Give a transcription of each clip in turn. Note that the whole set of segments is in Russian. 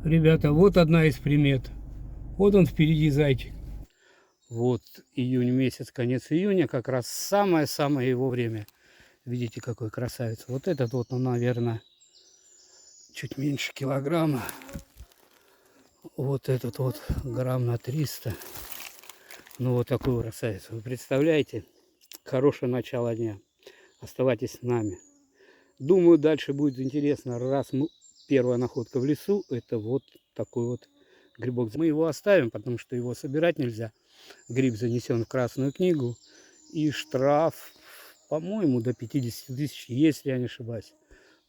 Ребята, вот одна из примет. Вот он впереди зайчик. Вот июнь месяц, конец июня, как раз самое-самое его время. Видите, какой красавец. Вот этот вот, ну, наверное, чуть меньше килограмма. Вот этот вот грамм на 300. Ну, вот такой красавец. Вы представляете? Хорошее начало дня. Оставайтесь с нами. Думаю, дальше будет интересно. Раз мы... Первая находка в лесу, это вот такой вот грибок. Мы его оставим, потому что его собирать нельзя. Гриб занесен в Красную книгу. И штраф, по-моему, до 50 тысяч, если я не ошибаюсь.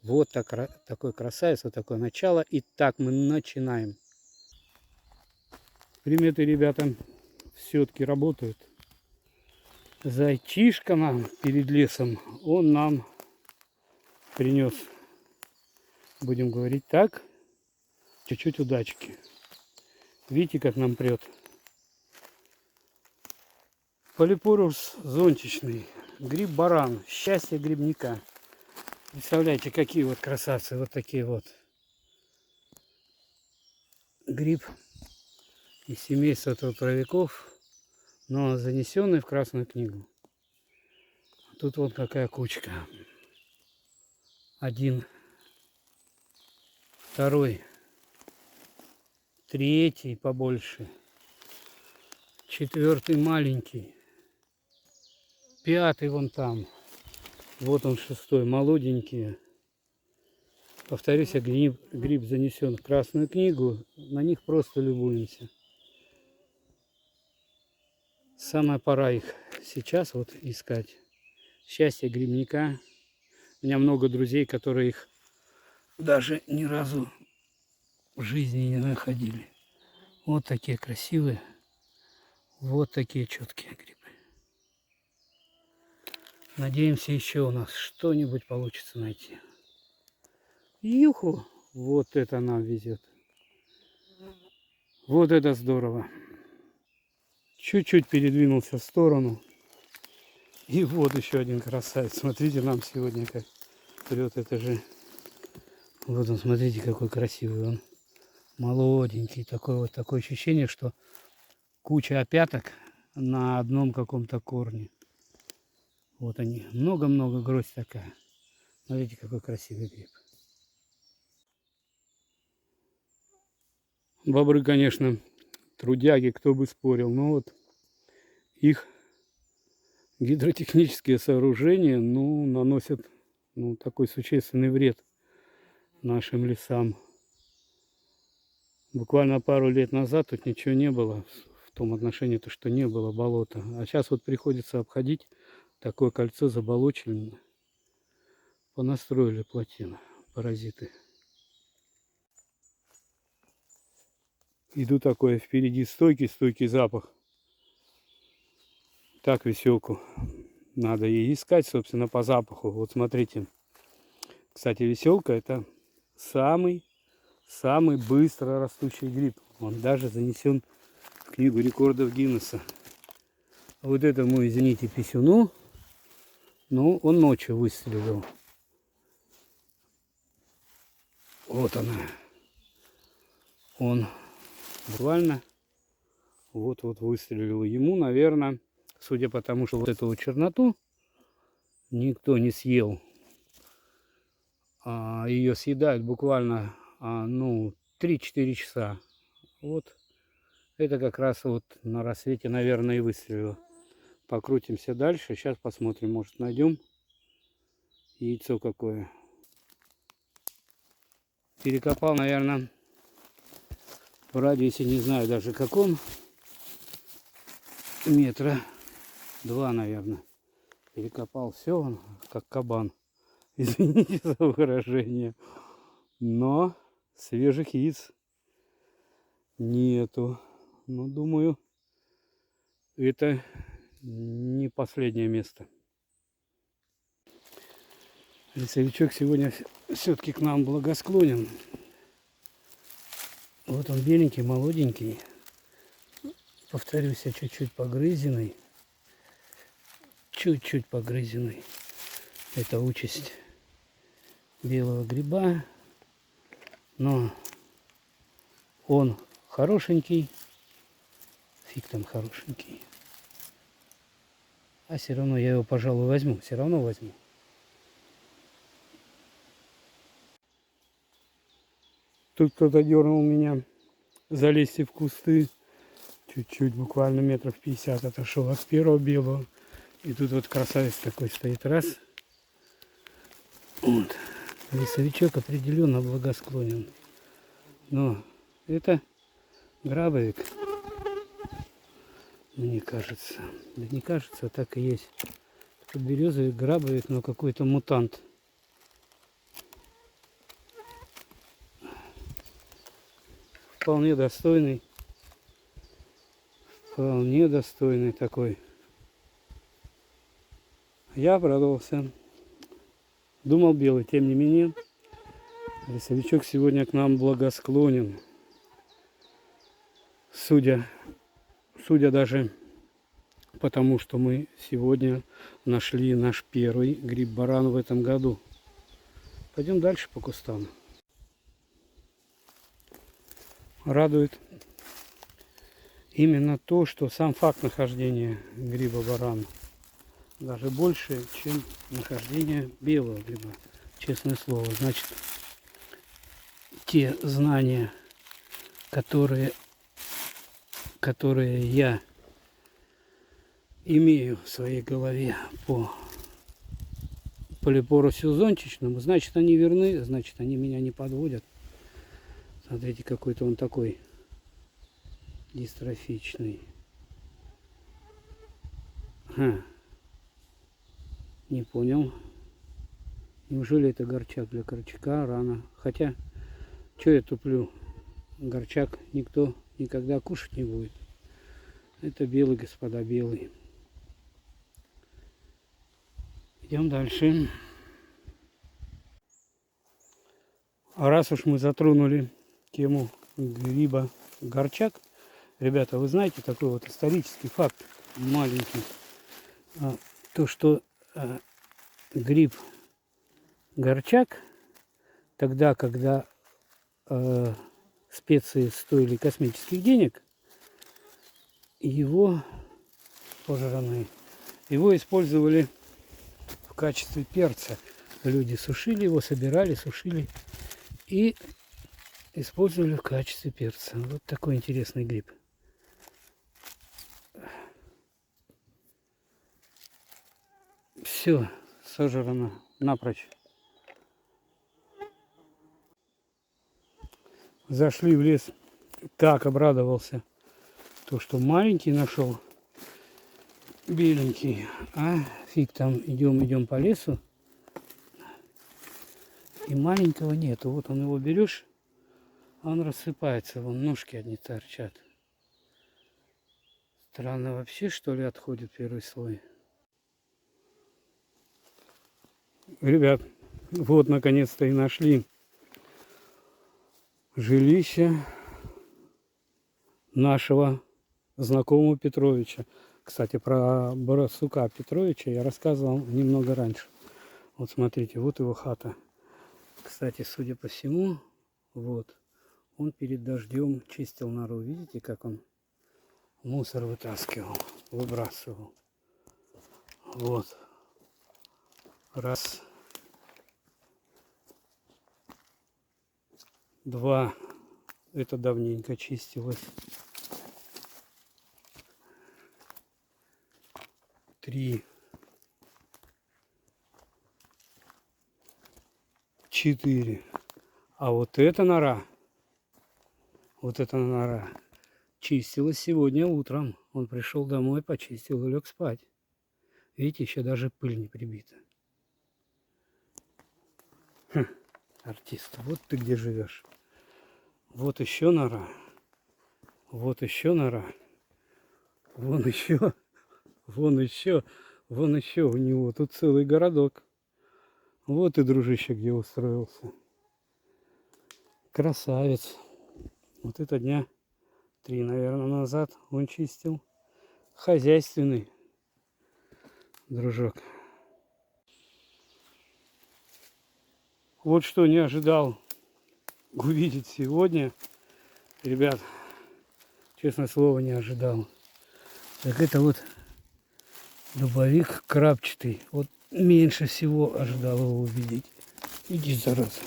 Вот такой красавец, вот такое начало. Итак, мы начинаем. Приметы, ребята, все-таки работают. Зайчишка нам перед лесом, он нам принес, будем говорить так, чуть-чуть удачки. Видите, как нам прет. Полипорус зонтичный, гриб-баран, счастье грибника. Представляете, какие вот красавцы, вот такие вот. Гриб из семейства трутовиков, но занесенный в Красную книгу. Тут вот какая кучка. Один, второй, третий побольше, четвертый маленький, пятый вон там. Вот он шестой, молоденькие. Повторюсь, гриб занесен в Красную книгу, на них просто любуемся. Самая пора их сейчас вот искать. Счастье грибника. У меня много друзей, которые их даже ни разу в жизни не находили. Вот такие красивые, вот такие четкие грибы. Надеемся, еще у нас что-нибудь получится найти. Юху! Вот это нам везет. Вот это здорово. Чуть-чуть передвинулся в сторону. И вот еще один красавец. Смотрите, нам сегодня как прет. Это же... Вот он, смотрите, какой красивый он. Молоденький. Такое ощущение, что куча опяток на одном каком-то корне. Вот они. Много-много гроздь такая. Смотрите, какой красивый гриб. Бобры, конечно, трудяги, кто бы спорил. Но вот их гидротехнические сооружения, ну, наносят, ну, такой существенный вред нашим лесам. Буквально пару лет назад тут ничего не было, в том отношении, то, что не было болота. А сейчас вот приходится обходить такое кольцо заболоченное. Понастроили плотины, паразиты. Иду такой впереди стойкий запах. Так, веселку. Надо и искать, собственно, по запаху. Вот смотрите. Кстати, веселка это самый быстро растущий гриб. Он даже занесен в книгу рекордов Гиннесса. Вот этому, извините, писюну, но он ночью выстрелил. Вот она. Он буквально вот выстрелил. Ему, наверное, судя по тому, что вот эту вот черноту никто не съел. Ее съедают буквально, ну, 3-4 часа. Вот это как раз вот на рассвете, наверное, и выстрелило. Покрутимся дальше. Сейчас посмотрим, может, найдем яйцо какое. Перекопал, наверное, в радиусе, не знаю даже каком, метра 2, наверное. Перекопал все, он как кабан. Извините за выражение. Но свежих яиц нету. Но думаю, это не последнее место. Лесовичок сегодня все-таки к нам благосклонен. Вот он беленький, молоденький. Повторюсь, чуть-чуть погрызенный. Чуть-чуть погрызенный. Это участь белого гриба. Но Он хорошенький, фиг там хорошенький. А все равно я его, пожалуй, возьму. Все равно возьму. Тут кто-то дернул меня залезть в кусты. Чуть-чуть, буквально метров 50 отошел от первого белого. И тут вот красавец такой стоит. Раз. Вот. Лесовичок определенно благосклонен. Но это грабовик. Мне кажется. Да не кажется, а так и есть. Тут березовый грабовик, но какой-то мутант. Вполне достойный. Вполне достойный такой. Я обрадовался. Думал белый, тем не менее. Лесовичок сегодня к нам благосклонен. Судя даже потому, что мы сегодня нашли наш первый гриб-баран в этом году. Пойдем дальше по кустам. Радует именно то, что сам факт нахождения гриба-барана даже больше, чем нахождение белого гриба. Честное слово. Значит, те знания, которые я имею в своей голове по полипорусу зонтичному, значит, они верны, значит, они меня не подводят. Смотрите, какой-то он такой дистрофичный. Не понял. Неужели это горчак? Для горчака рано. Хотя, что я туплю? Горчак никто никогда кушать не будет. Это белый, господа, белый. Идем дальше. А раз уж мы затронули тему гриба горчак, ребята, вы знаете такой вот исторический факт маленький. То, что гриб горчак, тогда, когда специи стоили космических денег, его пожирные, его использовали в качестве перца. Люди сушили его, собирали, сушили и использовали в качестве перца. Вот такой интересный гриб. Все сожрано напрочь. Зашли в лес. Так обрадовался. То, что маленький нашел. Беленький. А фиг там. Идем по лесу. И маленького нету. Вот он его берешь. Он рассыпается. Вон ножки одни торчат. Странно вообще, что ли, отходит первый слой. Ребят, вот наконец-то и нашли жилище нашего знакомого Петровича. Кстати, про Барсука Петровича я рассказывал немного раньше. Вот смотрите, вот его хата. Кстати, судя по всему, вот, он перед дождем чистил нору. Видите, как он мусор вытаскивал, выбрасывал. Вот. Раз. Два. Это давненько чистилось. Три. 4. А вот эта нора чистилась сегодня утром. Он пришел домой, почистил и лег спать. Видите, еще даже пыль не прибита. Артист, вот ты где живешь. Вот еще нора. Вот еще нора. Вон еще. Вон еще. Вон еще у него. Тут целый городок. Вот и дружище где устроился. Красавец. Вот это дня 3, наверное, назад он чистил. Хозяйственный дружок. Вот что не ожидал увидеть сегодня, Ребят, честное слово, не ожидал. Так это вот дубовик крапчатый. Вот меньше всего ожидал его увидеть. Иди, зараза.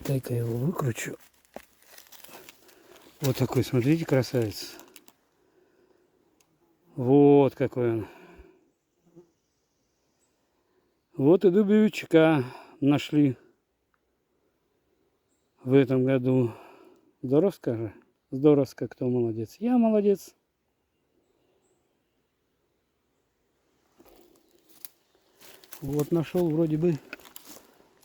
Дай-ка я его выкручу. Вот такой, смотрите, красавец. Вот какой он. Вот и дубовичка нашли в этом году. Здоровско же? Здоровско, кто молодец. Я молодец. Вот нашел вроде бы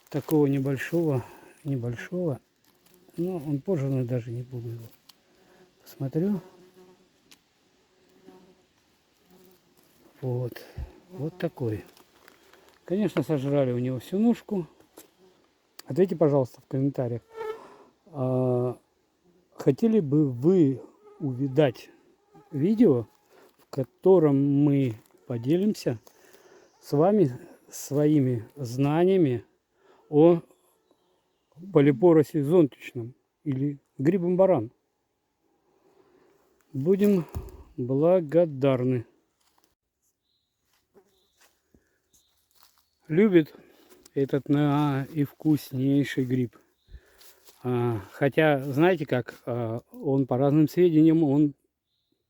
такого небольшого. Но он пожарный, даже не буду его. Посмотрю. Вот. Вот такой. Конечно, сожрали у него всю ножку. Ответьте, пожалуйста, в комментариях. Хотели бы вы увидать видео, в котором мы поделимся с вами своими знаниями о полипоросе зонтичном или грибом баран? Будем благодарны. Любит этот и вкуснейший гриб. Хотя, знаете как, он по разным сведениям, он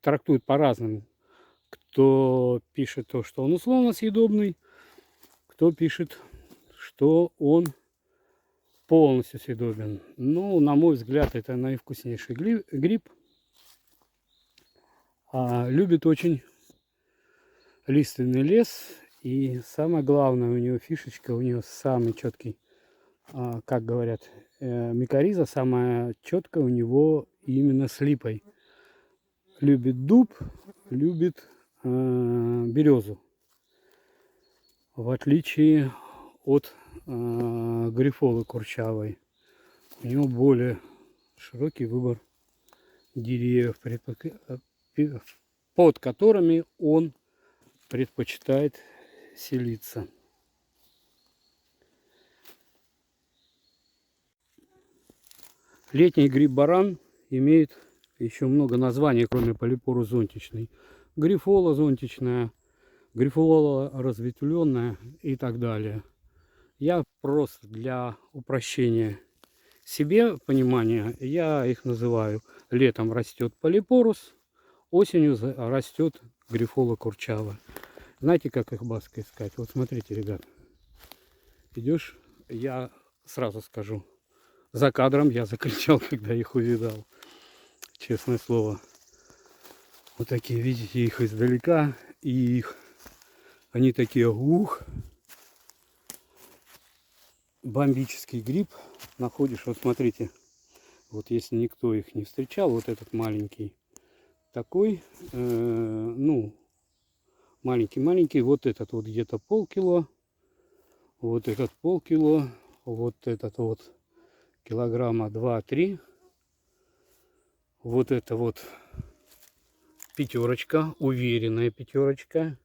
трактует по-разному. Кто пишет то, что он условно съедобный, кто пишет, что он полностью съедобен. Ну, на мой взгляд, это наивкуснейший гриб. Любит очень лиственный лес. И самое главное, у него фишечка, у него самый четкий, как говорят, микориза, самая четкая у него именно с липой. Любит дуб, любит березу. В отличие от грифолы курчавой. У него более широкий выбор деревьев, под которыми он предпочитает селиться. Летний гриб-баран имеет еще много названий, кроме полипорус зонтичный. Грифола зонтичная, грифола разветвленная и так далее. Я просто для упрощения себе понимания, я их называю: летом растет полипорус, осенью растет грифола курчава. Знаете, как их баска искать? Вот смотрите, ребят. Идешь, я сразу скажу, за кадром я закричал, когда их увидал. Честное слово. Вот такие, видите, их издалека. И они такие, бомбический гриб. Находишь, вот смотрите. Вот если никто их не встречал, вот этот маленький. Такой, ну, маленький. Вот этот вот где-то полкило. Вот этот полкило. Вот этот вот килограмма 2-3. Вот это вот пятерочка, уверенная пятерочка.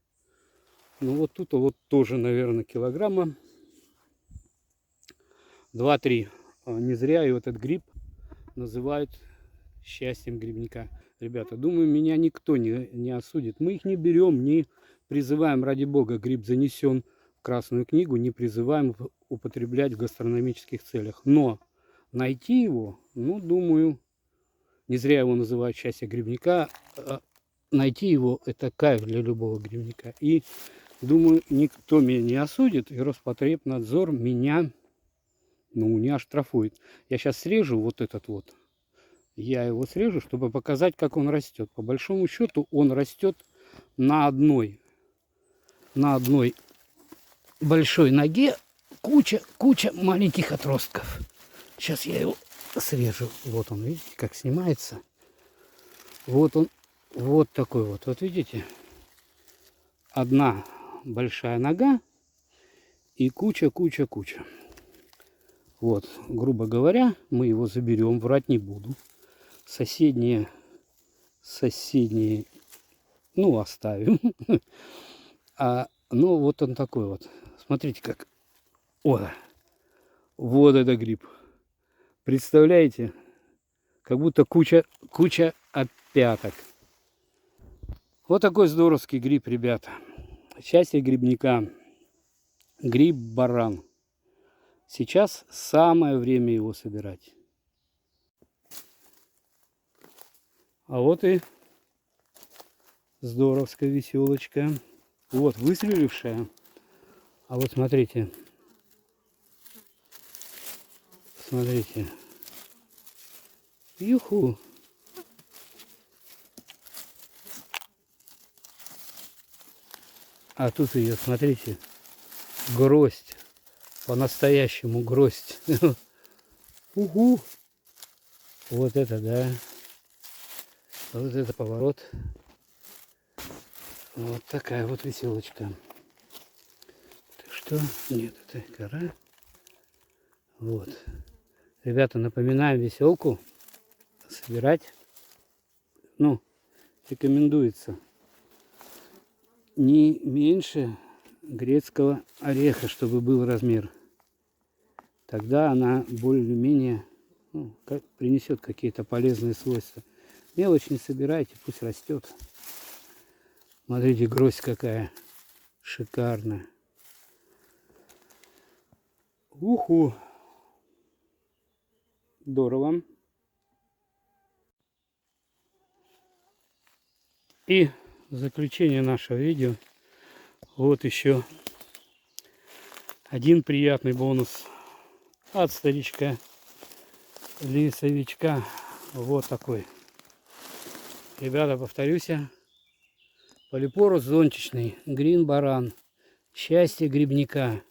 Ну вот тут вот тоже, наверное, килограмма 2-3. Не зря и этот гриб называют счастьем грибника. Ребята, думаю, меня никто не осудит. Мы их не берем, не призываем, ради бога, гриб занесен в Красную книгу, не призываем употреблять в гастрономических целях. Но найти его, ну, думаю, не зря его называют счастье грибника, найти его — это кайф для любого грибника. И думаю, никто меня не осудит, и Роспотребнадзор меня, ну, не оштрафует. Я сейчас срежу вот этот вот. Я его срежу, чтобы показать, как он растет. По большому счету он растет на одной большой ноге куча маленьких отростков. Сейчас я его срежу. Вот он, видите, как снимается. Вот он, вот такой вот. Вот видите, одна большая нога и куча. Вот, грубо говоря, мы его заберем, врать не буду. Соседние, ну, оставим. Ну, вот он такой вот. Смотрите, как. О, вот это гриб. Представляете, Как будто куча опяток. Вот такой здоровский гриб, ребята. Счастье грибника. Гриб-баран. Сейчас самое время его собирать. А вот и здоровская веселочка. Вот, выстрелившая. А вот смотрите. Смотрите. Юху. А тут ее, смотрите, гроздь. По-настоящему гроздь. Угу. Вот это да. Вот это поворот. Вот такая вот веселочка. Так что, нет, это кора. Вот. Ребята, напоминаем, веселку собирать, ну, рекомендуется не меньше грецкого ореха, чтобы был размер. Тогда она более-менее, ну, принесет какие-то полезные свойства. Мелочь не собирайте, пусть растет. Смотрите, гроздь какая шикарная. Уху! Здорово. И в заключение нашего видео вот еще один приятный бонус от старичка лесовичка. Вот такой. Ребята, повторюсь, полипорус зонтичный, грин-баран, счастье грибника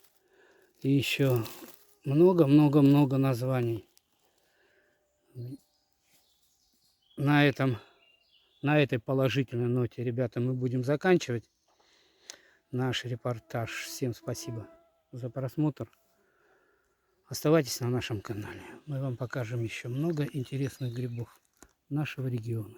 и еще много-много-много названий. На этой положительной ноте, ребята, мы будем заканчивать наш репортаж. Всем спасибо за просмотр. Оставайтесь на нашем канале. Мы вам покажем еще много интересных грибов нашего региона.